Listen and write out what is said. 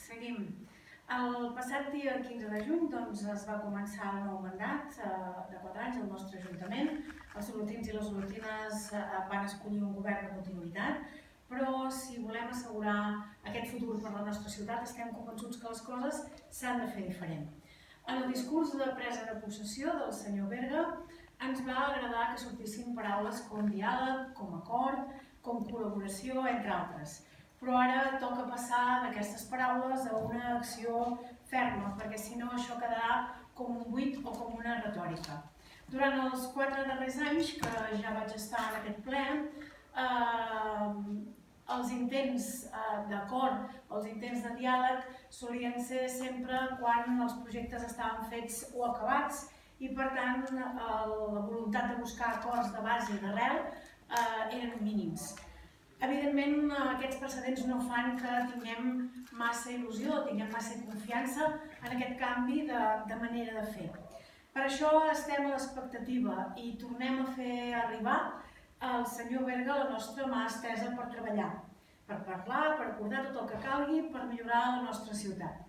seguim. El passat dia 15 de juny es va començar el nou mandat de 4 anys al nostre Ajuntament. Els olotins i les olotines van escollir un govern de continuïtat, però si volem assegurar aquest futur per a la nostra ciutat estem convençuts que les coses s'han de fer diferent. En el discurs de presa de possessió del senyor Berga ens va agradar que sortissin paraules com diàleg, com acord, com col·laboració, entre altres. Però ara toca passar d'aquestes paraules a una acció ferma, perquè si no això quedarà com un buit o com una retòrica. Durant els 4 darrers anys que ja vaig estar en aquest ple, els intents d'acord, els intents de diàleg solien ser sempre quan els projectes estaven fets o acabats i per tant la voluntat de buscar acords de base i d'arrel eren mínims. Evidentment, aquests precedents no fan que tinguem massa il·lusió, tinguem massa confiança en aquest canvi de manera de fer. Per això estem a l'expectativa i tornem a fer arribar al senyor Berga la nostra mà estesa per treballar, per parlar, per acordar tot el que calgui per millorar la nostra ciutat.